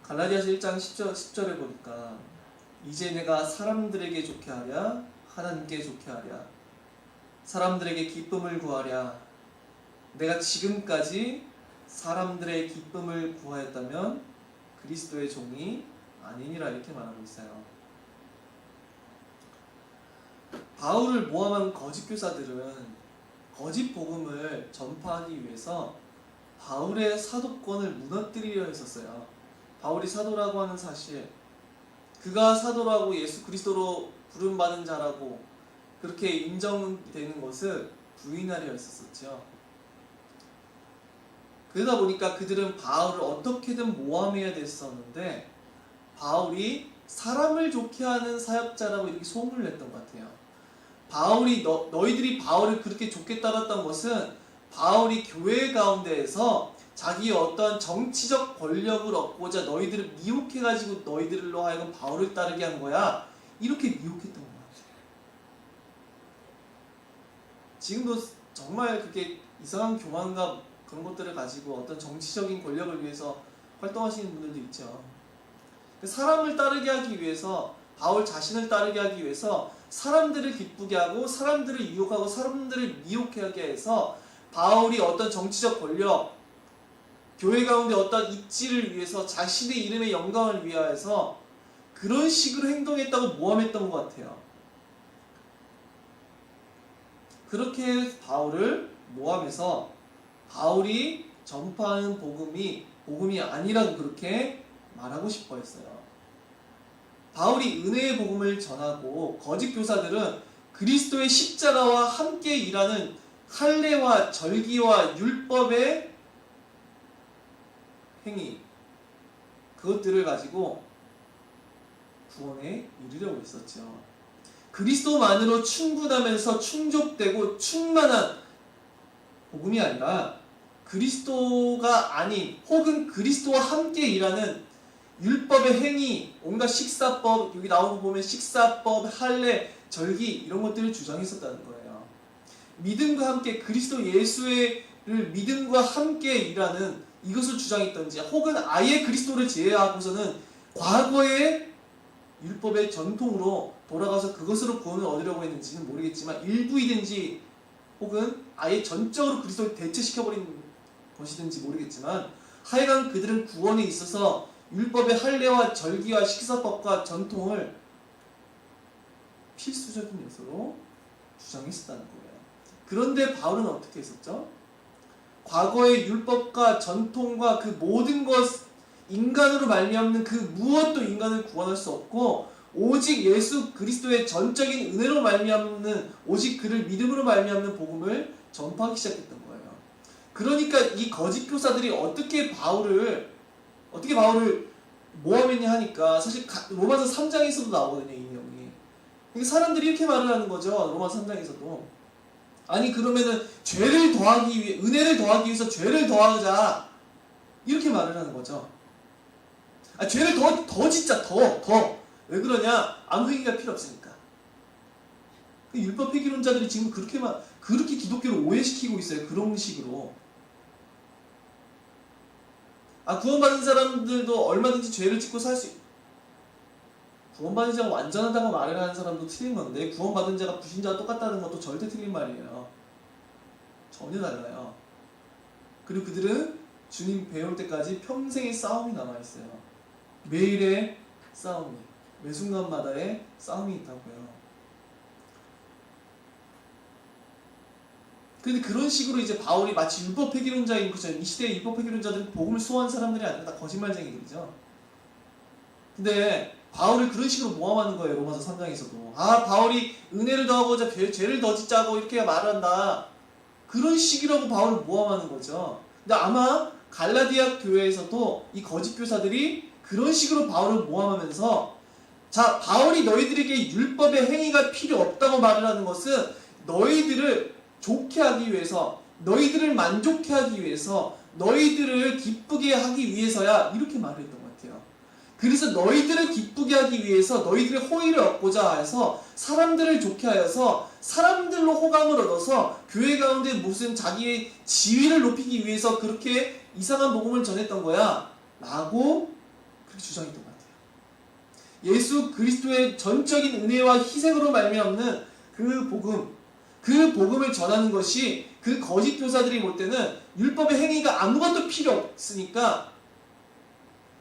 갈라디아서 1장 10절에 보니까 이제 내가 사람들에게 좋게 하랴 하나님께 좋게 하랴 사람들에게 기쁨을 구하랴 내가 지금까지 사람들의 기쁨을 구하였다면 그리스도의 종이 아니니라 이렇게 말하고 있어요. 바울을 모함한 거짓 교사들은 거짓 복음을 전파하기 위해서 바울의 사도권을 무너뜨리려 했었어요. 바울이 사도라고 하는 사실, 그가 사도라고 예수 그리스도로 부름받은 자라고 그렇게 인정되는 것을 부인하려 했었죠. 그러다 보니까 그들은 바울을 어떻게든 모함해야 됐었는데 바울이 사람을 좋게 하는 사역자라고 이렇게 소문을 냈던 것 같아요. 바울이 너희들이 바울을 그렇게 좋게 따랐던 것은 바울이 교회 가운데에서 자기의 어떤 정치적 권력을 얻고자 너희들을 미혹해가지고 너희들로 하여금 바울을 따르게 한 거야. 이렇게 미혹했던 것 같아요. 지금도 정말 그렇게 이상한 교만과 그런 것들을 가지고 어떤 정치적인 권력을 위해서 활동하시는 분들도 있죠. 사람을 따르게 하기 위해서, 바울 자신을 따르게 하기 위해서 사람들을 기쁘게 하고 사람들을 유혹하고 사람들을 미혹하게 해서 바울이 어떤 정치적 권력, 교회 가운데 어떤 입지를 위해서 자신의 이름의 영광을 위하여서 그런 식으로 행동했다고 모함했던 것 같아요. 그렇게 바울을 모함해서 바울이 전파하는 복음이 아니라고 그렇게 말하고 싶어 했어요. 바울이 은혜의 복음을 전하고 거짓 교사들은 그리스도의 십자가와 함께 일하는 할례와 절기와 율법의 행위, 그것들을 가지고 구원에 이르려고 했었죠. 그리스도만으로 충분하면서 충족되고 충만한 복음이 아니라 그리스도가 아닌 혹은 그리스도와 함께 일하는 율법의 행위, 온갖 식사법, 여기 나오고 보면 식사법, 할례, 절기 이런 것들을 주장했었다는 거예요. 믿음과 함께 그리스도 예수를 믿음과 함께 일하는 이것을 주장했던지 혹은 아예 그리스도를 제외하고서는 과거의 율법의 전통으로 돌아가서 그것으로 구원을 얻으려고 했는지는 모르겠지만 일부이든지 혹은 아예 전적으로 그리스도를 대체시켜버린 것이든지 모르겠지만 하여간 그들은 구원에 있어서 율법의 할례와 절기와 식사법과 전통을 필수적인 요소로 주장했었다는 거예요. 그런데 바울은 어떻게 했었죠? 과거의 율법과 전통과 그 모든 것, 인간으로 말미암는 그 무엇도 인간을 구원할 수 없고 오직 예수 그리스도의 전적인 은혜로 말미암는 오직 그를 믿음으로 말미암는 복음을 전파하기 시작했던 거예요. 그러니까 이 거짓 교사들이 어떻게 바울을 모함했냐 하니까 사실 로마서 3장에서도 나오거든요, 이 내용이. 그러니까 사람들이 이렇게 말을 하는 거죠. 로마서 3장에서도. 아니 그러면은 죄를 더하기 위해 은혜를 더하기 위해서 죄를 더하자 이렇게 말을 하는 거죠. 죄를 더 짓자 더. 왜 그러냐? 아무 회개가 필요 없으니까. 그 율법 회기론자들이 지금 그렇게 기독교를 오해시키고 있어요. 그런 식으로. 구원받은 사람들도 얼마든지 죄를 짓고 살 수 구원받은 자가 완전하다고 말을 하는 사람도 틀린 건데 구원받은 자가 불신자와 똑같다는 것도 절대 틀린 말이에요. 전혀 달라요. 그리고 그들은 주님 배울 때까지 평생의 싸움이 남아있어요. 매일의 싸움이, 매 순간마다의 싸움이 있다고요. 근데 그런 식으로 이제 바울이 마치 율법 회기론자인 것처럼 이 시대의 율법 회기론자들은 복음을 수호한 사람들이 아니라 다 거짓말쟁이들이죠. 근데 바울을 그런 식으로 모함하는 거예요. 로마서 3장에서도. 바울이 은혜를 더하고자 죄를 더 짓자고 이렇게 말한다. 그런 식이라고 바울을 모함하는 거죠. 근데 아마 갈라디아 교회에서도 이 거짓 교사들이 그런 식으로 바울을 모함하면서 바울이 너희들에게 율법의 행위가 필요 없다고 말을 하는 것은 너희들을 좋게 하기 위해서, 너희들을 만족해 하기 위해서, 너희들을 기쁘게 하기 위해서야 이렇게 말을 했던 것 같아요. 그래서 너희들을 기쁘게 하기 위해서 너희들의 호의를 얻고자 해서 사람들을 좋게 하여서 사람들로 호감을 얻어서 교회 가운데 무슨 자기의 지위를 높이기 위해서 그렇게 이상한 복음을 전했던 거야 라고 그렇게 주장했던 것 같아요. 예수 그리스도의 전적인 은혜와 희생으로 말미암는 그 복음을 전하는 것이 그 거짓 교사들이 볼 때는 율법의 행위가 아무것도 필요 없으니까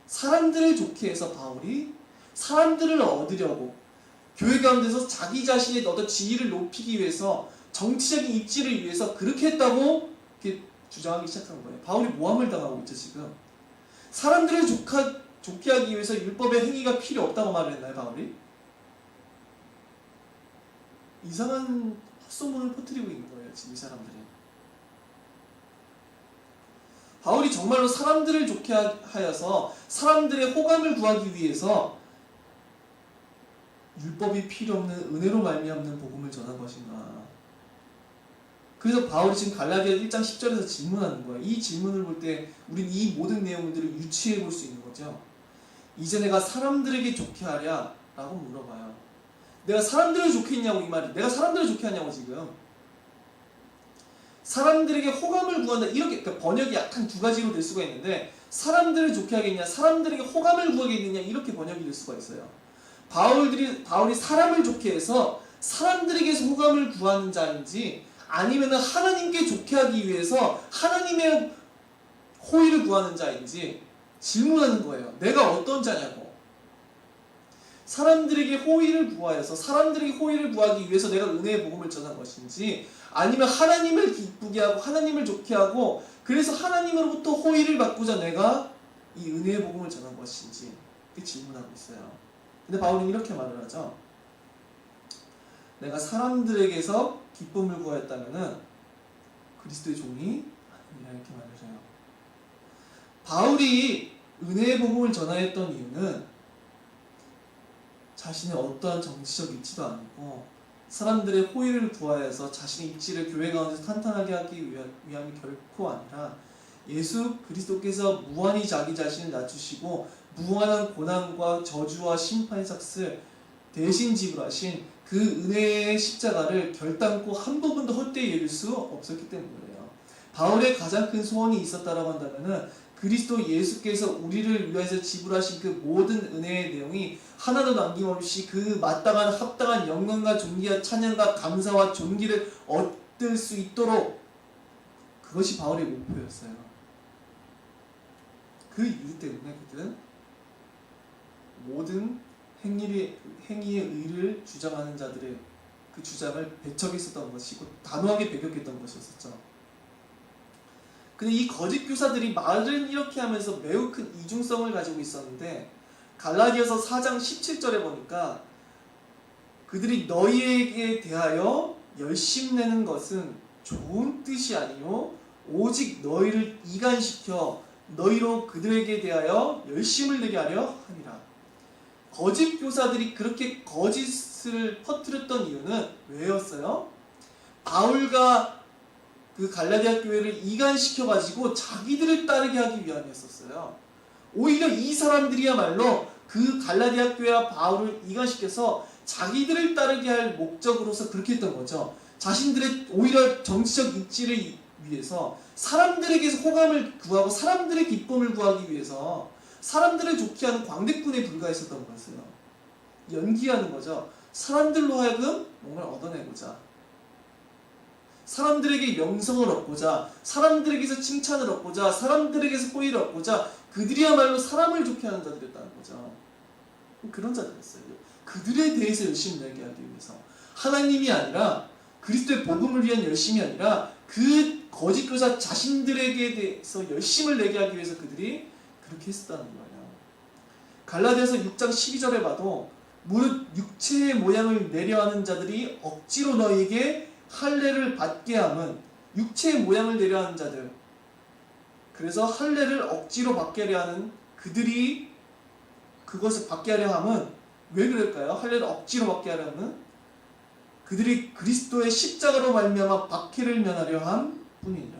사람들을 좋게 해서 바울이 사람들을 얻으려고 교회 가운데서 자기 자신의 어떤 지위를 높이기 위해서 정치적인 입지를 위해서 그렇게 했다고 이렇게 주장하기 시작한 거예요. 바울이 모함을 당하고 있죠 지금. 사람들을 좋게 하기 위해서 율법의 행위가 필요 없다고 말을 했나요 바울이? 이상한 헛소문을 퍼뜨리고 있는 거예요 지금 이 사람들이. 바울이 정말로 사람들을 좋게 하여서 사람들의 호감을 구하기 위해서 율법이 필요 없는 은혜로 말미암는 복음을 전한 것인가? 그래서 바울이 지금 갈라디아 1장 10절에서 질문하는 거예요. 이 질문을 볼 때 우리는 이 모든 내용들을 유추해 볼 수 있는 거죠. 이제 내가 사람들에게 좋게 하랴? 라고 물어봐요. 내가 사람들을 좋게 했냐고 이 말이. 내가 사람들을 좋게 하냐고 지금. 사람들에게 호감을 구한다. 이렇게 그러니까 번역이 약간 두 가지로 될 수가 있는데 사람들을 좋게 하겠냐, 사람들에게 호감을 구하겠느냐 이렇게 번역이 될 수가 있어요. 바울이 사람을 좋게 해서 사람들에게서 호감을 구하는 자인지 아니면 하나님께 좋게 하기 위해서 하나님의 호의를 구하는 자인지 질문하는 거예요. 내가 어떤 자냐고. 사람들에게 호의를 구하여서 사람들에게 호의를 구하기 위해서 내가 은혜의 복음을 전한 것인지 아니면 하나님을 기쁘게 하고 하나님을 좋게 하고 그래서 하나님으로부터 호의를 받고자 내가 이 은혜의 복음을 전한 것인지 이렇게 질문하고 있어요. 근데 바울은 이렇게 말을 하죠. 내가 사람들에게서 기쁨을 구하였다면은 그리스도의 종이 아니라 이렇게 말을 해요. 바울이 은혜의 복음을 전하였던 이유는 자신의 어떠한 정치적 입지도 아니고 사람들의 호의를 구하여서 자신의 입지를 교회 가운데서 탄탄하게 하기 위함이 결코 아니라 예수 그리스도께서 무한히 자기 자신을 낮추시고 무한한 고난과 저주와 심판의 삭슬 대신 지불하신 그 은혜의 십자가를 결단코 한 부분도 헛되이 여길 수 없었기 때문이에요. 바울의 가장 큰 소원이 있었다라고 한다면은 그리스도 예수께서 우리를 위해서 지불하신 그 모든 은혜의 내용이 하나도 남김없이 그 마땅한 합당한 영광과 존귀와 찬양과 감사와 존귀를 얻을 수 있도록 그것이 바울의 목표였어요. 그 이유 때문에 그들은 모든 행위의 의를 주장하는 자들의 그 주장을 배척했었던 것이고 단호하게 배격했던 것이었었죠. 근데 이 거짓 교사들이 말은 이렇게 하면서 매우 큰 이중성을 가지고 있었는데 갈라디아서 4장 17절에 보니까 그들이 너희에게 대하여 열심내는 것은 좋은 뜻이 아니요 오직 너희를 이간시켜 너희로 그들에게 대하여 열심을 내게 하려 함이라. 거짓 교사들이 그렇게 거짓을 퍼뜨렸던 이유는 왜였어요? 바울과 그 갈라디아 교회를 이간시켜가지고 자기들을 따르게 하기 위함이었어요. 오히려 이 사람들이야말로 그 갈라디아 교회와 바울을 이간시켜서 자기들을 따르게 할 목적으로서 그렇게 했던 거죠. 자신들의 오히려 정치적 입지를 위해서 사람들에게서 호감을 구하고 사람들의 기쁨을 구하기 위해서 사람들을 좋게 하는 광대꾼에 불과했었던 거였어요. 연기하는 거죠. 사람들로 하여금 뭔가를 얻어내고자 사람들에게 명성을 얻고자 사람들에게서 칭찬을 얻고자 사람들에게서 호의를 얻고자 그들이야말로 사람을 좋게 하는 자들이었다는 거죠. 그런 자들이었어요. 그들에 대해서 열심히 내게 하기 위해서 하나님이 아니라 그리스도의 복음을 위한 열심이 아니라 그 거짓 교사 자신들에게 대해서 열심을 내게 하기 위해서 그들이 그렇게 했었다는 거예요. 갈라디아서 6장 12절에 봐도 무릇 육체의 모양을 내려하는 자들이 억지로 너희에게 할례를 받게 함은 육체의 모양을 내려하는 자들 그래서 할례를 억지로 받게 하려 하는 그들이 그것을 받게 하려 함은 왜 그럴까요? 할례를 억지로 받게 하려 함은 그들이 그리스도의 십자가로 말미암아 박해를 면하려 함 뿐이니라.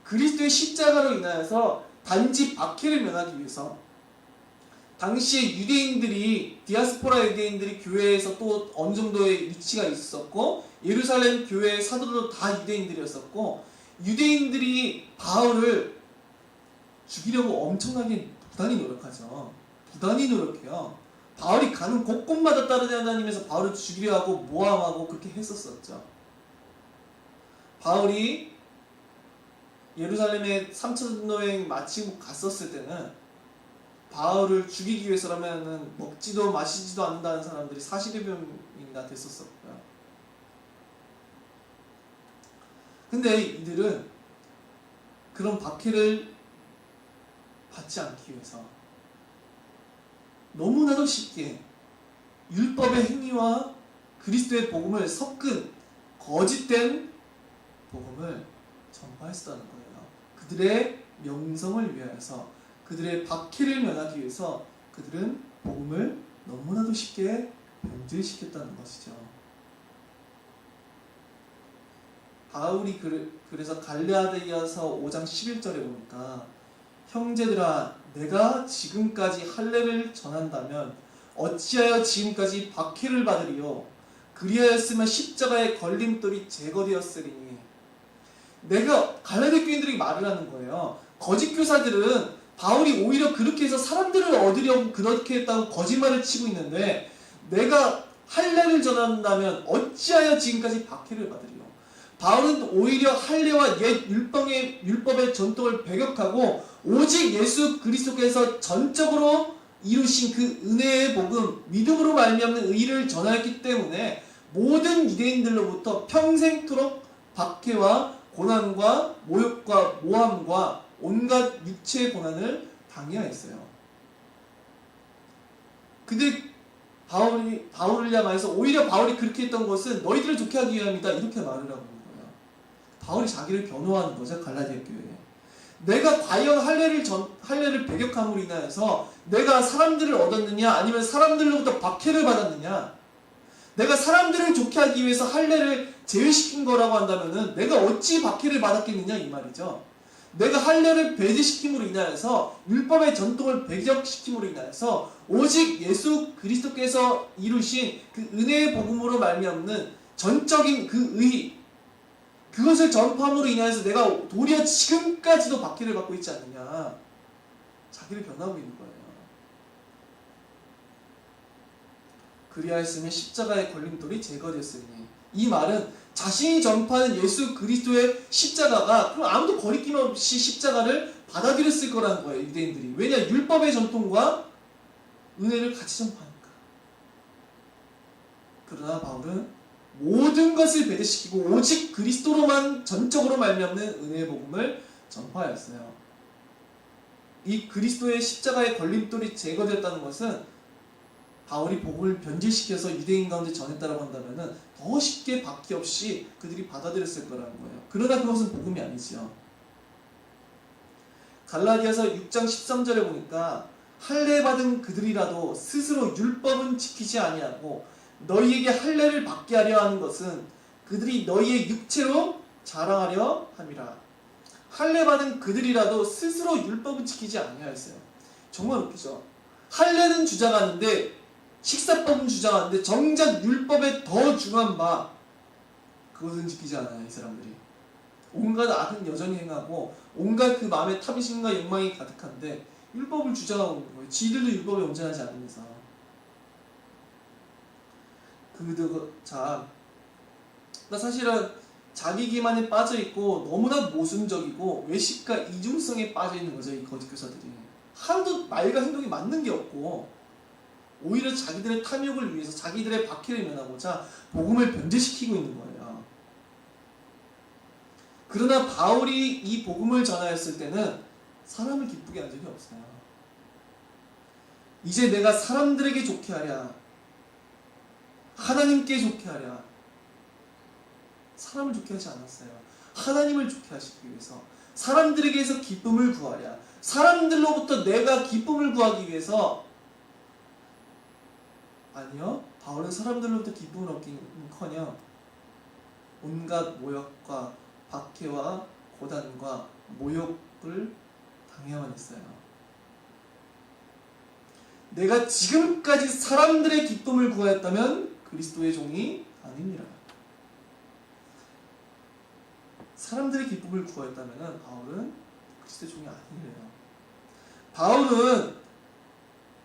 그리스도의 십자가로 인하여서 단지 박해를 면하기 위해서 당시에 유대인들이 디아스포라 유대인들이 교회에서 또 어느 정도의 위치가 있었고 예루살렘 교회의 사도도 다 유대인들이었었고 유대인들이 바울을 죽이려고 엄청나게 부단히 노력하죠. 부단히 노력해요. 바울이 가는 곳곳마다 따라다니면서 바울을 죽이려 하고 모함하고 그렇게 했었었죠. 바울이 예루살렘에 3차 여행 마치고 갔었을 때는 바울을 죽이기 위해서라면 먹지도 마시지도 않는다는 사람들이 40여 명이나 됐었었고요. 근데 이들은 그런 박해를 받지 않기 위해서 너무나도 쉽게 율법의 행위와 그리스도의 복음을 섞은 거짓된 복음을 전파했었다는 거예요. 그들의 명성을 위하여서, 그들의 박해를 면하기 위해서 그들은 복음을 너무나도 쉽게 변질시켰다는 것이죠. 바울이 그래서 갈라디아서 5장 11절에 보니까 형제들아 내가 지금까지 할례를 전한다면 어찌하여 지금까지 박해를 받으리요 그리하였으면 십자가의 걸림돌이 제거되었으리니. 내가 갈라디아 교인들이 말을 하는 거예요. 거짓 교사들은 바울이 오히려 그렇게 해서 사람들을 얻으려고 그렇게 했다고 거짓말을 치고 있는데, 내가 할례를 전한다면 어찌하여 지금까지 박해를 받으리요. 바울은 오히려 할례와 옛 율법의 전통을 배격하고 오직 예수 그리스도께서 전적으로 이루신 그 은혜의 복음, 믿음으로 말미암는 의를 전하였기 때문에 모든 유대인들로부터 평생토록 박해와 고난과 모욕과 모함과 온갖 육체의 고난을 당해야 했어요. 근데 바울을 향해서 오히려 바울이 그렇게 했던 것은 너희들을 좋게 하기 위함이다, 이렇게 말을 하고 있는 거예요. 바울이 자기를 변호하는 거죠. 갈라디아 교회에. 내가 과연 할례를 배격함으로 인하여서 내가 사람들을 얻었느냐, 아니면 사람들로부터 박해를 받았느냐. 내가 사람들을 좋게 하기 위해서 할례를 제외시킨 거라고 한다면은 내가 어찌 박해를 받았겠느냐, 이 말이죠. 내가 할례를 배제시킴으로 인하여서 율법의 전통을 배격시킴으로 인하여서 오직 예수 그리스도께서 이루신 그 은혜의 복음으로 말미암는 전적인 그 의, 그것을 전파함으로 인하여서 내가 도리어 지금까지도 박해를 받고 있지 않느냐, 자기를 변하고 있는 거예요. 그리하였으면 십자가의 걸림돌이 제거됐으니, 이 말은 자신이 전파하는 예수 그리스도의 십자가가 그럼 아무도 거리낌 없이 십자가를 받아들였을 거라는 거예요, 유대인들이. 왜냐? 율법의 전통과 은혜를 같이 전파하니까. 그러나 바울은 모든 것을 배제시키고 오직 그리스도로만 전적으로 말미암는 은혜의 복음을 전파하였어요. 이 그리스도의 십자가의 걸림돌이 제거됐다는 것은 바울이 복음을 변질시켜서 유대인 가운데 전했다라고 한다면 더 쉽게 박해 없이 그들이 받아들였을 거라는 거예요. 그러나 그것은 복음이 아니지요. 갈라디아서 6장 13절에 보니까 할례 받은 그들이라도 스스로 율법은 지키지 아니하고 너희에게 할례를 받게 하려 하는 것은 그들이 너희의 육체로 자랑하려 함이라. 할례 받은 그들이라도 스스로 율법은 지키지 아니하였어요. 정말 웃기죠. 할례는 주장하는데, 식사법은 주장하는데 정작 율법에 더 중한 바 그것은 지키지 않아요. 이 사람들이 온갖 악은 여전히 행하고 온갖 그 마음의 탐심과 욕망이 가득한데 율법을 주장하고 있는 거예요. 지들도 율법에 온전하지 않으면서. 사실은 자기 기만에 빠져있고 너무나 모순적이고 외식과 이중성에 빠져있는 거죠, 이 거짓 교사들이. 하나도 말과 행동이 맞는 게 없고 오히려 자기들의 탐욕을 위해서 자기들의 박해를 면하고자 복음을 변질시키고 있는 거예요. 그러나 바울이 이 복음을 전하였을 때는 사람을 기쁘게 한 적이 없어요. 이제 내가 사람들에게 좋게 하랴, 하나님께 좋게 하랴. 사람을 좋게 하지 않았어요. 하나님을 좋게 하시기 위해서, 사람들에게서 기쁨을 구하랴. 사람들로부터 내가 기쁨을 구하기 위해서. 아니요, 바울은 사람들로부터 기쁨을 얻기는커녕 온갖 모욕과 박해와 고단과 모욕을 당해야만 했어요. 내가 지금까지 사람들의 기쁨을 구하였다면 그리스도의 종이 아닙니다. 사람들의 기쁨을 구하였다면 바울은 그리스도의 종이 아니래요. 바울은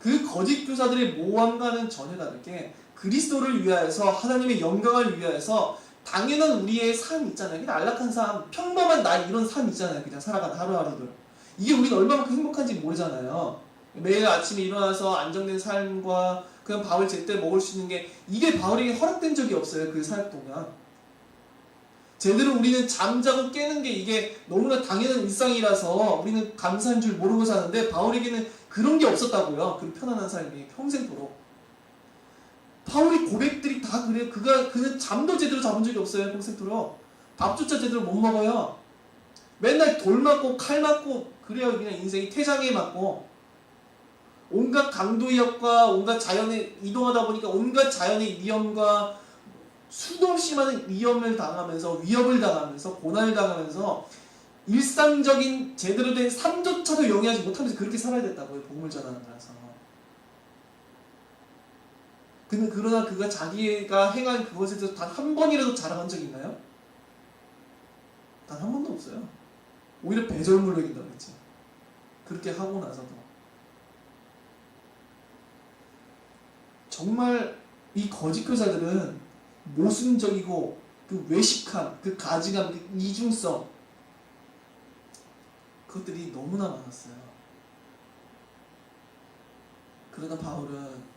그 거짓 교사들의 모함과는 전혀 다르게 그리스도를 위하여서 하나님의 영광을 위하여서 당연한 우리의 삶 있잖아요. 그냥 안락한 삶, 평범한 나 이런 삶 있잖아요. 그냥 살아가는 하루하루들. 이게 우리가 얼마만큼 행복한지 모르잖아요. 매일 아침에 일어나서 안정된 삶과 그냥 밥을 제때 먹을 수 있는 게 이게 바울에게 허락된 적이 없어요. 그 사역 동안. 제대로 우리는 잠자고 깨는 게 이게 너무나 당연한 일상이라서 우리는 감사한 줄 모르고 사는데 바울에게는 그런 게 없었다고요. 그 편안한 삶이 평생도록. 바울의 고백들이 다 그래요. 그는 잠도 제대로 잡은 적이 없어요. 평생도록. 밥조차 제대로 못 먹어요. 맨날 돌 맞고 칼 맞고 그래요. 그냥 인생이 태장에 맞고 온갖 강도 위협과 온갖 자연에 이동하다 보니까 온갖 자연의 위험과 수도 없이 많은 위험을 당하면서 위협을 당하면서 고난을 당하면서 일상적인 제대로 된 삶조차도 영위하지 못하면서 그렇게 살아야 됐다고요. 복음을 전하는 거라서. 그러나 그가 자기가 행한 그것에 대해서 단 한 번이라도 자랑한 적이 있나요? 단 한 번도 없어요. 오히려 배설물로 이긴다고 했지. 그렇게 하고 나서도. 정말 이 거짓 교사들은 모순적이고 그 외식함, 그 가증함, 그 이중성 그것들이 너무나 많았어요. 그러나 바울은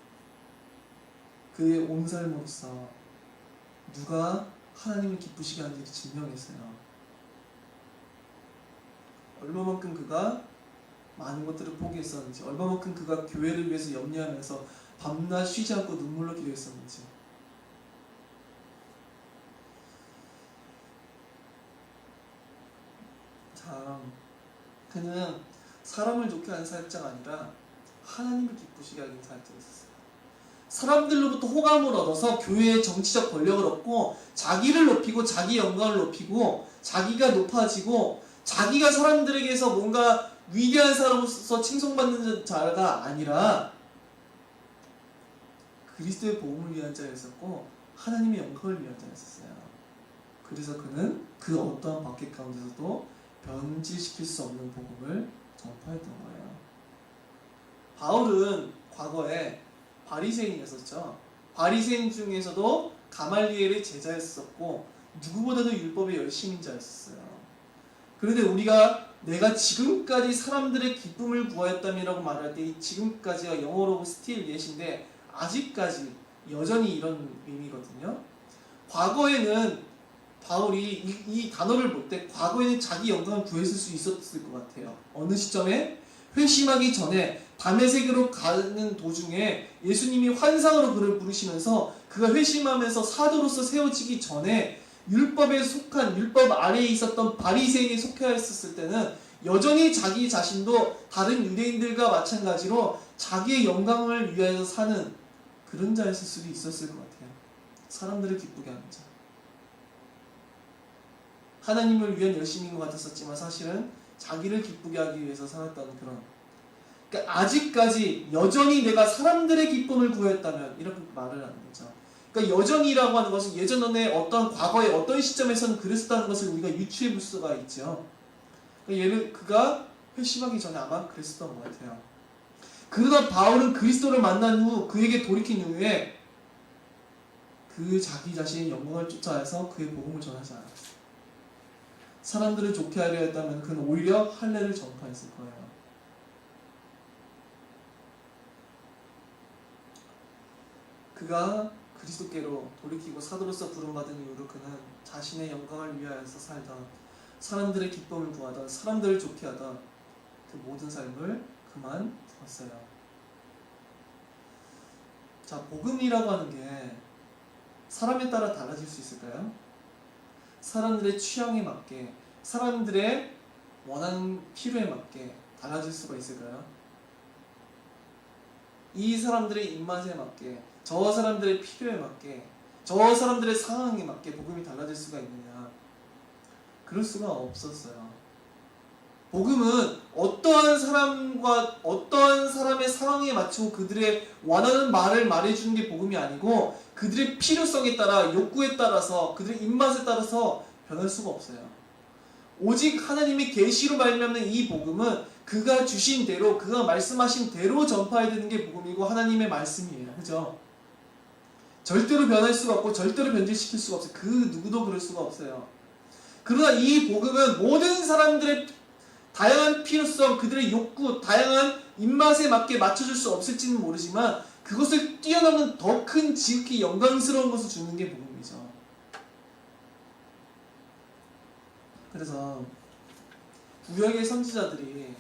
그의 온 삶으로서 누가 하나님을 기쁘시게 하는지 증명했어요. 얼마만큼 그가 많은 것들을 포기했었는지, 얼마만큼 그가 교회를 위해서 염려하면서 밤낮 쉬지 않고 눈물로 기도했었는지. 참, 그는 사람을 좋게 하는 사역자가 아니라 하나님을 기쁘시게 하는 사역자였어요. 사람들로부터 호감을 얻어서 교회의 정치적 권력을 얻고 자기를 높이고 자기 영광을 높이고 자기가 높아지고 자기가 사람들에게서 뭔가 위대한 사람으로서 칭송받는 자가 아니라 그리스도의 복음을 위한 자였었고 하나님의 영광을 위한 자였었어요. 그래서 그는 그 어떠한 박해 가운데서도 변질시킬 수 없는 복음을 전파했던 거예요. 바울은 과거에 바리새인이었었죠. 바리새인 중에서도 가말리엘의 제자였었고 누구보다도 율법의 열심인 자였어요. 그런데 우리가 내가 지금까지 사람들의 기쁨을 구하였다미라고 말할 때 이 지금까지가 영어로 still yet인데 아직까지 여전히 이런 의미거든요. 과거에는 바울이 이 단어를 볼 때 과거에는 자기 영광을 구했을 수 있었을 것 같아요. 어느 시점에 회심하기 전에 다메섹으로 가는 도중에 예수님이 환상으로 그를 부르시면서 그가 회심하면서 사도로서 세워지기 전에 율법에 속한 율법 아래에 있었던 바리새인에 속하였을 때는 여전히 자기 자신도 다른 유대인들과 마찬가지로 자기의 영광을 위하여 사는 그런 자였을 수도 있었을 것 같아요. 사람들을 기쁘게 하는 자. 하나님을 위한 열심인 것 같았었지만 사실은 자기를 기쁘게 하기 위해서 살았다는 그런. 그러니까 아직까지 여전히 내가 사람들의 기쁨을 구했다면 이렇게 말을 하는 거죠. 그러니까 여전히라고 하는 것은 예전에 어떤 과거의 어떤 시점에서는 그랬었다는 것을 우리가 유추해 볼 수가 있죠. 그러니까 그가 회심하기 전에 아마 그랬었던 것 같아요. 그러다 바울은 그리스도를 만난 후 그에게 돌이킨 이후에 그 자기 자신의 영광을 쫓아서 그의 복음을 전하지 않았어요. 사람들을 좋게 하려 했다면 그는 오히려 할례를 전파했을 거예요. 그가 그리스도께로 돌이키고 사도로서 부름받은 이후로 그는 자신의 영광을 위하여서 살던 사람들의 기쁨을 구하던 사람들을 좋게 하던 그 모든 삶을 그만두었어요. 자, 복음이라고 하는 게 사람에 따라 달라질 수 있을까요? 사람들의 취향에 맞게, 사람들의 원하는 필요에 맞게 달라질 수가 있을까요? 이 사람들의 입맛에 맞게, 저 사람들의 필요에 맞게, 저 사람들의 상황에 맞게 복음이 달라질 수가 있느냐? 그럴 수가 없었어요. 복음은 어떠한 사람과 어떠한 사람의 상황에 맞추고 그들의 원하는 말을 말해주는 게 복음이 아니고 그들의 필요성에 따라, 욕구에 따라서, 그들의 입맛에 따라서 변할 수가 없어요. 오직 하나님의 계시로 말미암는 이 복음은 그가 주신 대로, 그가 말씀하신 대로 전파해야 되는 게 복음이고 하나님의 말씀이에요. 그죠? 절대로 변할 수가 없고 절대로 변질시킬 수가 없어요. 그 누구도 그럴 수가 없어요. 그러나 이 복음은 모든 사람들의 다양한 필요성, 그들의 욕구, 다양한 입맛에 맞게 맞춰줄 수 없을지는 모르지만 그것을 뛰어넘는 더 큰 지극히 영광스러운 것을 주는 게 복음이죠. 그래서 구약의 선지자들이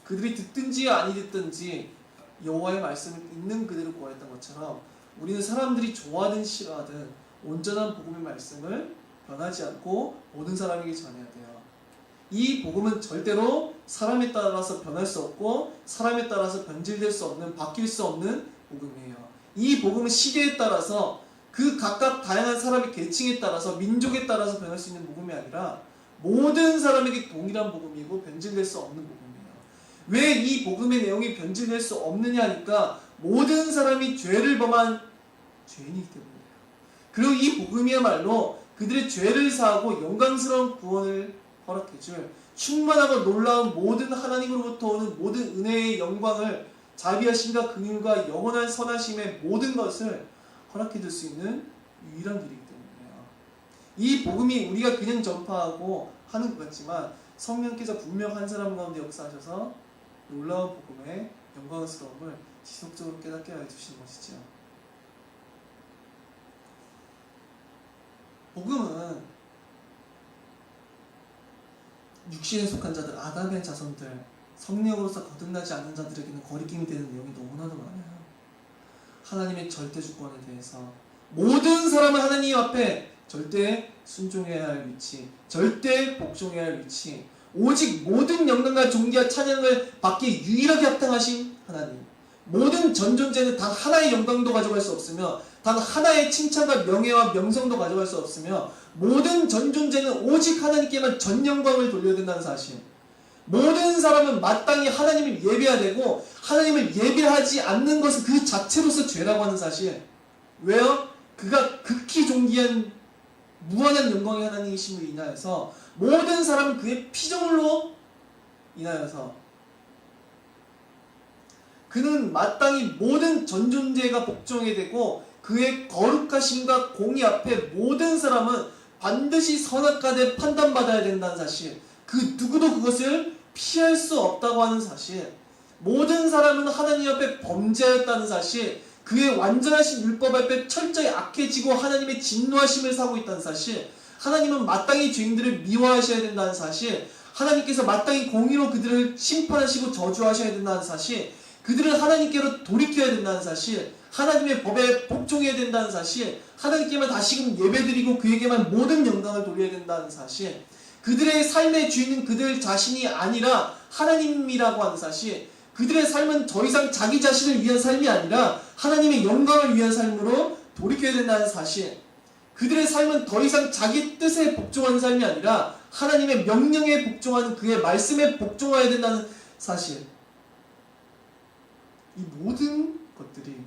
그들이 듣든지 아니 듣든지 여호와의 말씀을 있는 그대로 구하였던 것처럼 우리는 사람들이 좋아하든 싫어하든 온전한 복음의 말씀을 변하지 않고 모든 사람에게 전해야 돼요. 이 복음은 절대로 사람에 따라서 변할 수 없고 사람에 따라서 변질될 수 없는, 바뀔 수 없는 복음이에요. 이 복음은 시대에 따라서 그 각각 다양한 사람의 계층에 따라서, 민족에 따라서 변할 수 있는 복음이 아니라 모든 사람에게 동일한 복음이고 변질될 수 없는 복음이에요. 왜 이 복음의 내용이 변질될 수 없느냐 하니까 모든 사람이 죄를 범한 죄인이기 때문이에요. 그리고 이 복음이야말로 그들의 죄를 사하고 영광스러운 구원을 허락해줄 충만하고 놀라운 모든 하나님으로부터 오는 모든 은혜의 영광을, 자비하심과 긍휼과 영원한 선하심의 모든 것을 허락해줄 수 있는 유일한 길이기 때문이에요. 이 복음이 우리가 그냥 전파하고 하는 것 같지만 성령께서 분명 한 사람 가운데 역사하셔서 놀라운 복음의 영광스러움을 지속적으로 깨닫게 해주시는 것이죠. 복음은 육신에 속한 자들, 아담의 자손들, 성령으로서 거듭나지 않는 자들에게는 거리낌이 되는 내용이 너무나도 많아요. 하나님의 절대 주권에 대해서 모든 사람은 하나님 앞에 절대 순종해야 할 위치, 절대 복종해야 할 위치, 오직 모든 영광과 존귀와 찬양을 받기에 유일하게 합당하신 하나님, 모든 전 존재는 단 하나의 영광도 가져갈 수 없으며 단 하나의 칭찬과 명예와 명성도 가져갈 수 없으며 모든 전 존재는 오직 하나님께만 전 영광을 돌려야 된다는 사실, 모든 사람은 마땅히 하나님을 예배해야 되고 하나님을 예배하지 않는 것은 그 자체로서 죄라고 하는 사실. 왜요? 그가 극히 존귀한 무한한 영광의 하나님이심을 인하여서 모든 사람은 그의 피조물로 인하여서 그는 마땅히 모든 전 존재가 복종해야 되고 그의 거룩하심과 공의 앞에 모든 사람은 반드시 선악과대 판단받아야 된다는 사실, 그 누구도 그것을 피할 수 없다고 하는 사실, 모든 사람은 하나님 앞에 범죄하였다는 사실, 그의 완전하신 율법 앞에 철저히 악해지고 하나님의 진노하심을 사고 있다는 사실, 하나님은 마땅히 죄인들을 미워하셔야 된다는 사실, 하나님께서 마땅히 공의로 그들을 심판하시고 저주하셔야 된다는 사실, 그들은 하나님께로 돌이켜야 된다는 사실, 하나님의 법에 복종해야 된다는 사실, 하나님께만 다시금 예배드리고 그에게만 모든 영광을 돌려야 된다는 사실, 그들의 삶의 주인은 그들 자신이 아니라 하나님이라고 하는 사실, 그들의 삶은 더 이상 자기 자신을 위한 삶이 아니라 하나님의 영광을 위한 삶으로 돌이켜야 된다는 사실, 그들의 삶은 더 이상 자기 뜻에 복종하는 삶이 아니라 하나님의 명령에 복종하는, 그의 말씀에 복종해야 된다는 사실, 이 모든 것들이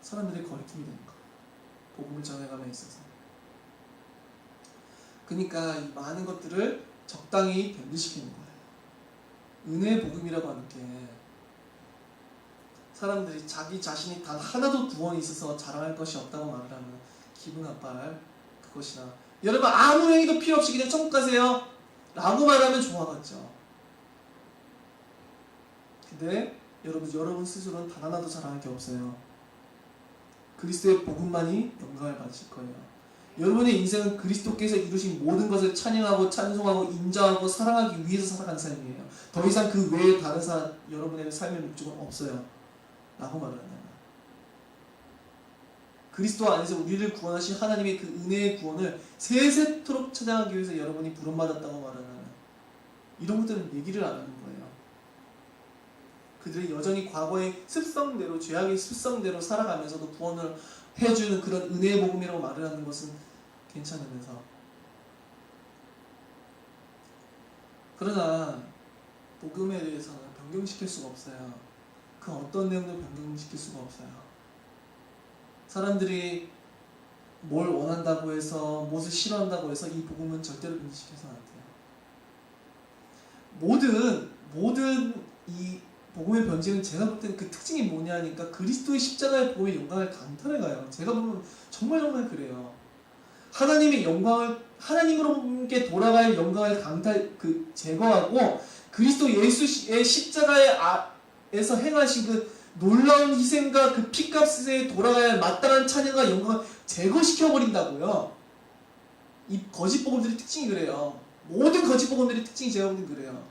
사람들의 거리낌이 되는 거예요. 복음을 전해감에 있어서. 그러니까 이 많은 것들을 적당히 변질시키는 거예요. 은혜의 복음이라고 하는 게 사람들이 자기 자신이 단 하나도 구원이 있어서 자랑할 것이 없다고 말을 하면 기분 나빠할 그것이나, 여러분 아무 행위도 필요 없이 그냥 천국 가세요 라고 말하면 좋아하겠죠. 근데 여러분 스스로는 단 하나도 자랑할 게 없어요. 그리스도의 복음만이 영광을 받으실 거예요. 여러분의 인생은 그리스도께서 이루신 모든 것을 찬양하고 찬송하고 인정하고 사랑하기 위해서 살아가는 삶이에요. 더 이상 그 외에 다른 사람, 여러분의 삶의 목적은 없어요 라고 말을 하나요. 그리스도 안에서 우리를 구원하신 하나님의 그 은혜의 구원을 세세토록 찬양하기 위해서 여러분이 부름받았다고 말을 하나요. 이런 것들은 얘기를 안 하는 거예요. 그들이 여전히 과거의 습성대로, 죄악의 습성대로 살아가면서도 구원을 해주는 그런 은혜의 복음이라고 말을 하는 것은 괜찮으면서, 그러나 복음에 대해서는 변경시킬 수가 없어요. 그 어떤 내용도 변경시킬 수가 없어요. 사람들이 뭘 원한다고 해서, 무엇을 싫어한다고 해서 이 복음은 절대로 변질시켜서는 안 돼요. 모든 이 복음의 변증은 제가 볼 때는 그 특징이 뭐냐니까 그리스도의 십자가의 복음의 영광을 강탈해 가요. 제가 보면 정말 그래요. 하나님의 영광을 하나님으로께 돌아갈 영광을 제거하고 그리스도 예수의 십자가에서 행하신 그 놀라운 희생과 그 피값에 돌아가야 할 마땅한 찬양과 영광을 제거시켜 버린다고요. 이 거짓 복음들의 특징이 그래요. 모든 거짓 복음들의 특징이 제가 보기엔 그래요.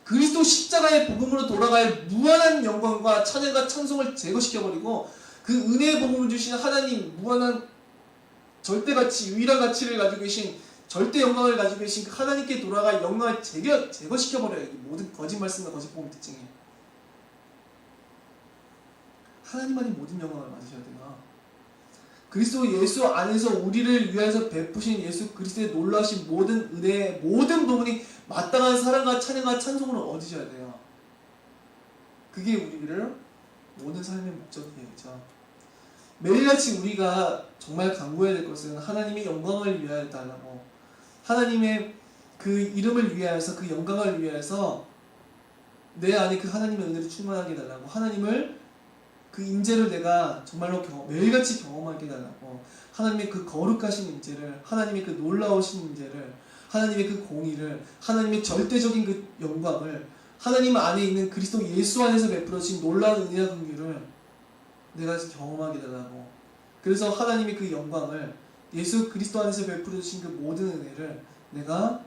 그리스도 십자가의 복음으로 돌아갈 무한한 영광과 찬양과 찬송을 제거시켜버리고 그 은혜의 복음을 주시는 하나님 무한한 절대 가치, 유일한 가치를 가지고 계신 절대 영광을 가지고 계신 그 하나님께 돌아갈 영광을 제거시켜버려요. 모든 거짓 말씀과 거짓 복음 특징이. 하나님만이 모든 영광을 받으셔야 돼요. 그리스도 예수 안에서 우리를 위하여서 베푸신 예수 그리스도의 놀라우신 모든 은혜, 모든 부분이 마땅한 사랑과 찬양과 찬송을 얻으셔야 돼요. 그게 우리를 모든 삶의 목적이죠. 매일같이 우리가 정말 간구해야 될 것은 하나님의 영광을 위하여 달라고, 하나님의 그 이름을 위하여서 그 영광을 위하여서 내 안에 그 하나님의 은혜를 충만하게 달라고, 하나님을 그 임재를 내가 정말로 매일같이 경험하게 달라고, 하나님의 그 거룩하신 임재를, 하나님의 그 놀라우신 임재를, 하나님의 그 공의를, 하나님의 절대적인 그 영광을, 하나님 안에 있는 그리스도 예수 안에서 베풀어진 놀라운 은혜와 긍휼을 내가 경험하게 달라고. 그래서 하나님의 그 영광을, 예수 그리스도 안에서 베풀어 주신 그 모든 은혜를 내가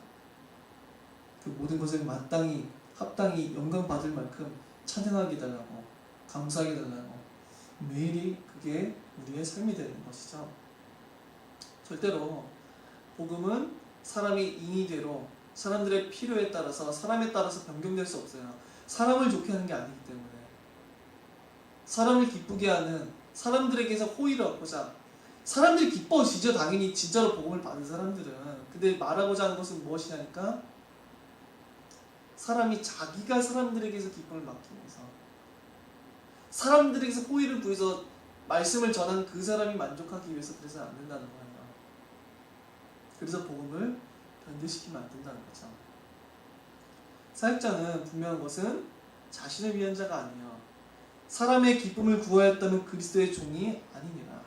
그 모든 것을 마땅히 합당히 영광 받을 만큼 찬양하게 달라고, 감사하게 달라고. 매일이 그게 우리의 삶이 되는 것이죠. 절대로 복음은 사람의 인의대로 사람들의 필요에 따라서 사람에 따라서 변경될 수 없어요. 사람을 좋게 하는 게 아니기 때문에, 사람을 기쁘게 하는, 사람들에게서 호의를 얻고자, 사람들이 기뻐지죠. 당연히 진짜로 복음을 받은 사람들은. 근데 말하고자 하는 것은 무엇이냐니까, 사람이 자기가 사람들에게서 기쁨을 받기 위해서, 사람들에게서 호의를 구해서 말씀을 전하는 그 사람이 만족하기 위해서 그래서는 안 된다는 거예요. 그래서 복음을 변질시키면 안 된다는 거죠. 사역자는 분명한 것은 자신을 위한 자가 아니에요. 사람의 기쁨을 구하였다면 그리스도의 종이 아니니라.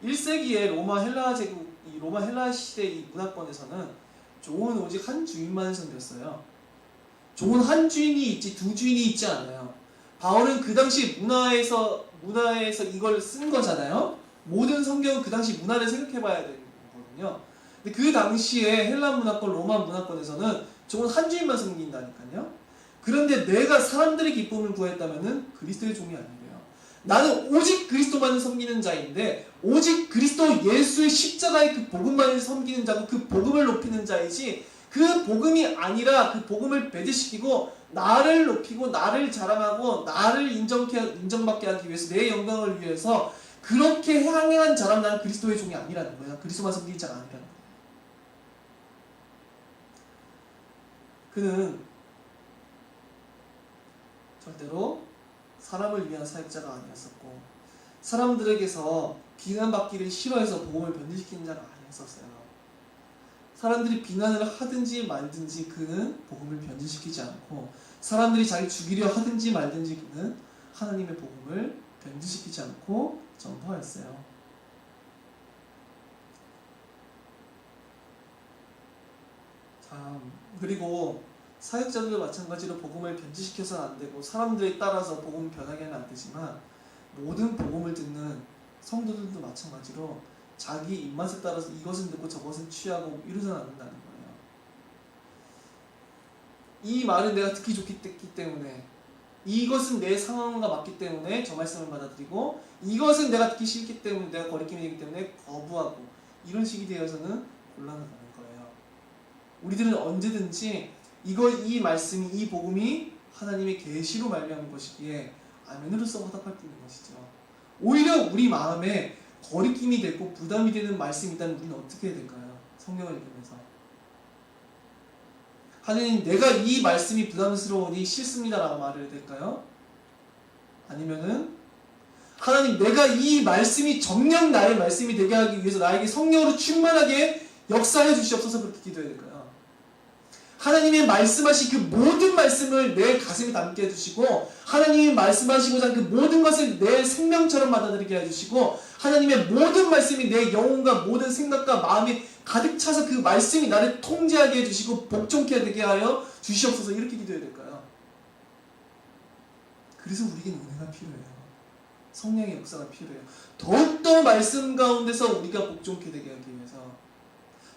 1세기의 로마 헬라 시대 이 문화권에서는 종은 오직 한 주인만 섬겼어요. 종은 한 주인이 있지 두 주인이 있지 않아요. 바울은 그 당시 문화에서 이걸 쓴 거잖아요. 모든 성경은 그 당시 문화를 생각해 봐야 되는 거거든요. 근데 그 당시에 헬라 문화권, 로마 문화권에서는 종은 한 주인만 섬긴다니까요. 그런데 내가 사람들의 기쁨을 구했다면은 그리스도의 종이 아니래요. 나는 오직 그리스도만을 섬기는 자인데, 오직 그리스도 예수의 십자가의 그 복음만을 섬기는 자고 그 복음을 높이는 자이지, 그 복음이 아니라 그 복음을 배제시키고 나를 높이고 나를 자랑하고 나를 인정받게 하기 위해서, 내 영광을 위해서 그렇게 향한 자라면 나는 그리스도의 종이 아니라는 거예요. 그리스도만 섬기는 자가 아니라는 거예요. 그는 절대로 사람을 위한 사역자가 아니었었고, 사람들에게서 비난받기를 싫어해서 복음을 변질시키는 자가 아니었었어요. 사람들이 비난을 하든지 말든지 그는 복음을 변질시키지 않고, 사람들이 자기 죽이려 하든지 말든지 그는 하나님의 복음을 변질시키지 않고 전파했어요. 그리고 사역자들도 마찬가지로 복음을 변질시켜서는 안 되고, 사람들에 따라서 복음을 변하게 하면 안 되지만, 모든 복음을 듣는 성도들도 마찬가지로 자기 입맛에 따라서 이것은 듣고 저것은 취하고 이러서는 안 된다는 거예요. 이 말은 내가 듣기 좋기 때문에, 이것은 내 상황과 맞기 때문에 저 말씀을 받아들이고, 이것은 내가 듣기 싫기 때문에, 내가 거리낌이 되기 때문에 거부하고, 이런 식이 되어서는 곤란하다는 거예요. 우리들은 언제든지 이 말씀이, 이 복음이 하나님의 계시로 말미암은 것이기에 아멘으로서 화답할 수 있는 것이죠. 오히려 우리 마음에 거리낌이 되고 부담이 되는 말씀이 있다면 우리는 어떻게 해야 될까요? 성경을 읽으면서 하나님, 내가 이 말씀이 부담스러우니 싫습니다라고 말해야 될까요? 아니면은 하나님, 내가 이 말씀이 정녕 나의 말씀이 되게 하기 위해서 나에게 성령으로 충만하게 역사해 주시옵소서, 그렇게 기도해야 될까요? 하나님의 말씀하신 그 모든 말씀을 내 가슴에 담게 해주시고 하나님이 말씀하시고자 그 모든 것을 내 생명처럼 받아들이게 해주시고 하나님의 모든 말씀이 내 영혼과 모든 생각과 마음이 가득 차서 그 말씀이 나를 통제하게 해주시고 복종케 되게 하여 주시옵소서. 이렇게 기도해야 될까요? 그래서 우리에게는 은혜가 필요해요. 성령의 역사가 필요해요. 더욱더 말씀 가운데서 우리가 복종케 되게 하기 위해서,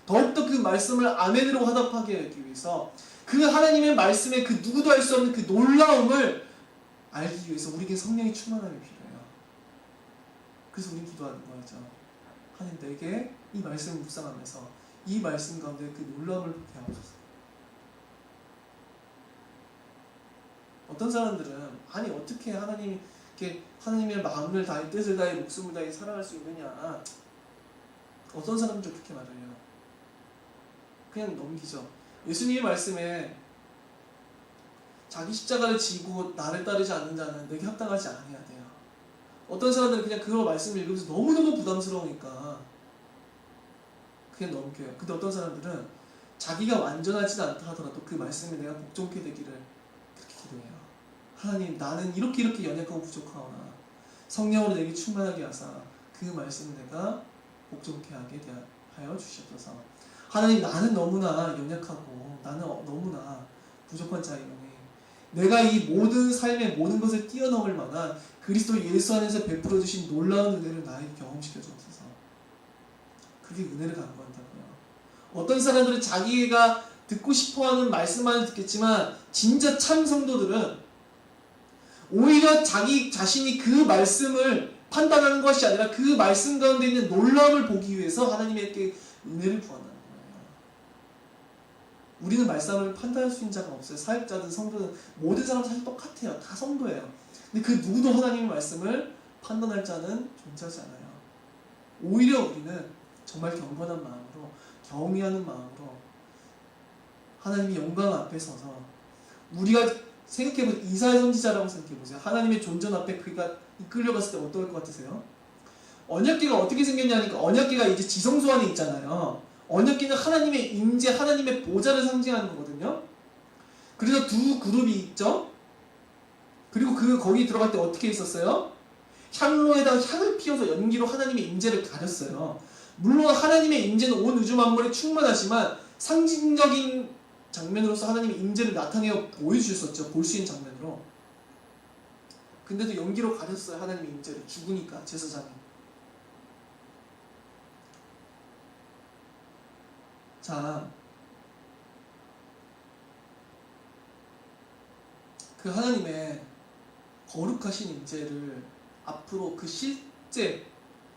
더욱더 그 말씀을 아멘으로 화답하게 하기 위해서, 그 하나님의 말씀에 그 누구도 알 수 없는 그 놀라움을 알기 위해서 우리에게 성령의 충만함이 필요해요. 그래서 우리는 기도하는 거죠. 하나님, 내게 이 말씀을 묵상하면서 이 말씀 가운데 그 놀라움을 보게 하옵소서. 어떤 사람들은 아니 어떻게 하나님의 마음을 다해 뜻을 다해 목숨을 다해 살아갈 수 있느냐, 어떤 사람은 좀 그렇게 말해요. 그냥 넘기죠. 예수님의 말씀에 자기 십자가를 지고 나를 따르지 않는 자는 내게 합당하지 않아야 돼요. 어떤 사람들은 그냥 그런 말씀을 읽으면서 너무너무 부담스러우니까 그냥 넘겨요. 근데 어떤 사람들은 자기가 완전하지 않다 하더라도 그 말씀에 내가 복종케 되기를 그렇게 기도해요. 하나님, 나는 이렇게 연약하고 부족하오나 성령으로 내게 충만하게 하사 그 말씀을 내가 복종케 하게 하여 주시옵소서. 하나님, 나는 너무나 연약하고 나는 너무나 부족한 자이오니 내가 이 모든 삶의 모든 것을 뛰어넘을 만한 그리스도 예수 안에서 베풀어 주신 놀라운 은혜를 나에게 경험시켜 주옵소서. 그게 은혜를 간구한다고요. 어떤 사람들은 자기가 듣고 싶어하는 말씀만 듣겠지만 진짜 참 성도들은 오히려 자기 자신이 그 말씀을 판단하는 것이 아니라 그 말씀 가운데 있는 놀라움을 보기 위해서 하나님에게 은혜를 구한다는 거예요. 우리는 말씀을 판단할 수 있는 자가 없어요. 사역자든 성도든 모든 사람 사실 똑같아요. 다 성도예요. 근데 그 누구도 하나님의 말씀을 판단할 자는 존재하지 않아요. 오히려 우리는 정말 경건한 마음으로, 경외하는 마음으로 하나님의 영광 앞에 서서, 우리가 생각해보세요. 이사야 선지자라고 생각해보세요. 하나님의 존전 앞에 그가 이끌려갔을 때 어떨 것 같으세요? 언약궤가 어떻게 생겼냐니까, 언약궤가 이제 지성소 안에 있잖아요. 언약궤는 하나님의 임재, 하나님의 보좌를 상징하는 거거든요. 그래서 두 그룹이 있죠. 그리고 거기 들어갈 때 어떻게 있었어요? 향로에다가 향을 피워서 연기로 하나님의 임재를 가렸어요. 물론 하나님의 임재는 온 우주 만물에 충만하지만 상징적인 장면으로서 하나님의 임재를 나타내어 보여주셨었죠. 볼 수 있는 장면으로. 근데도 연기로 가렸어요. 하나님의 임재를. 죽으니까 제사장이. 자, 그 하나님의 거룩하신 임재를 앞으로 그 실제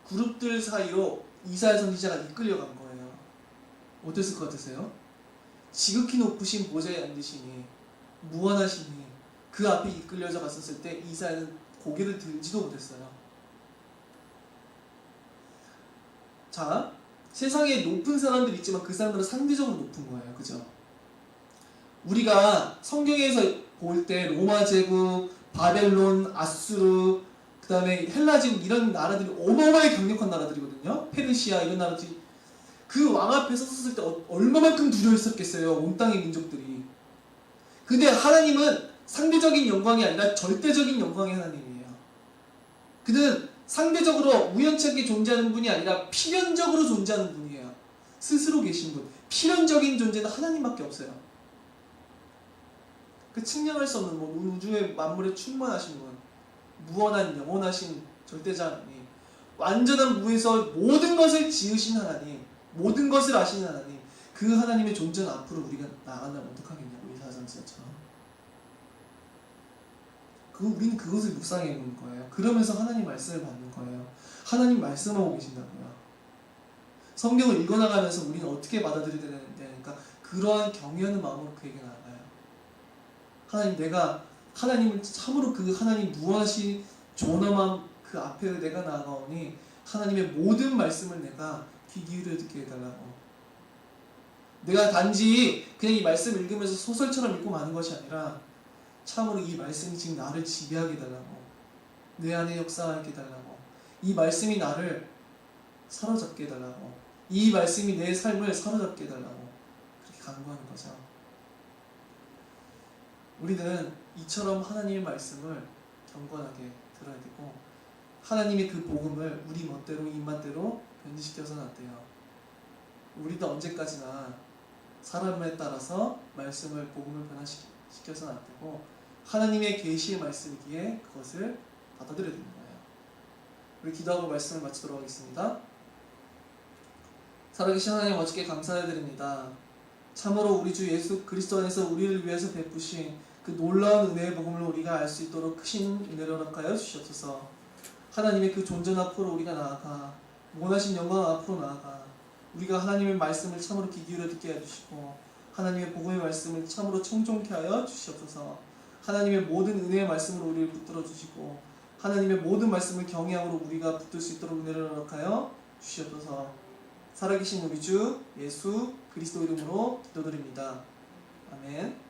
그룹들 사이로 이사야 선지자가 이끌려간 거예요. 어땠을 것 같으세요? 지극히 높으신 보좌에 앉으시니 무한하시니 그 앞에 이끌려져 갔었을 때 이사야는 고개를 들지도 못했어요. 자, 세상에 높은 사람들이 있지만 그 사람들은 상대적으로 높은 거예요. 그죠? 우리가 성경에서 볼 때 로마 제국, 바벨론, 아수르, 그 다음에 헬라 제국, 이런 나라들이 어마어마하게 강력한 나라들이거든요. 페르시아 이런 나라들이 그 왕 앞에 섰을 때 얼마만큼 두려웠었겠어요. 온 땅의 민족들이. 근데 하나님은 상대적인 영광이 아니라 절대적인 영광의 하나님이에요. 그는 상대적으로 우연찮게 존재하는 분이 아니라 필연적으로 존재하는 분이에요. 스스로 계신 분. 필연적인 존재는 하나님밖에 없어요. 그 측량할 수 없는 우주의 만물에 충만하신 분, 무한한 영원하신 절대자 하나님, 완전한 무에서 모든 것을 지으신 하나님, 모든 것을 아시는 하나님, 그 하나님의 존재는 앞으로 우리가 나간다면 어떡하겠냐고, 이사야 선지자처럼. 우리는 그것을 묵상해 보는 거예요. 그러면서 하나님 말씀을 받는 거예요. 하나님 말씀하고 계신다고요. 성경을 읽어나가면서 우리는 어떻게 받아들여야 되는데, 그러니까 그러한 경외하는 마음으로 그에게 나아가요. 하나님, 내가 하나님을 참으로 그 하나님 무한하신 존엄한 그 앞에 내가 나아가오니 하나님의 모든 말씀을 내가 귀 기울여 듣게 해달라고. 내가 단지 그냥 이 말씀 읽으면서 소설처럼 읽고 마는 것이 아니라 참으로 이 말씀이 지금 나를 지배하게 해달라고, 내 안에 역사하게 해달라고, 이 말씀이 나를 사로잡게 해달라고, 이 말씀이 내 삶을 사로잡게 해달라고 그렇게 간구하는 거죠. 우리는 이처럼 하나님의 말씀을 경건하게 들어야 되고 하나님의 그 복음을 우리 멋대로 입맛대로 변질시켜서는 안 돼요. 우리도 언제까지나 사람에 따라서 말씀을 복음을 변화시켜서는 안 되고 하나님의 계시의 말씀이기에 그것을 받아들여야 되는 거예요. 우리 기도하고 말씀을 마치도록 하겠습니다. 살아계신 하나님 어찌게 감사드립니다. 참으로 우리 주 예수 그리스도 안에서 우리를 위해서 베푸신 그 놀라운 은혜의 복음을 우리가 알 수 있도록 크신 은혜를 허락하여 주시옵소서. 하나님의 그 존전 앞으로 우리가 나아가 원하신 영광 앞으로 나아가 우리가 하나님의 말씀을 참으로 귀 기울여 듣게 해주시고 하나님의 복음의 말씀을 참으로 청종케 하여 주시옵소서. 하나님의 모든 은혜의 말씀으로 우리를 붙들어 주시고 하나님의 모든 말씀을 경외함으로 우리가 붙들 수 있도록 은혜를 허락하여 주시옵소서. 살아계신 우리 주 예수 그리스도 이름으로 기도드립니다. 아멘.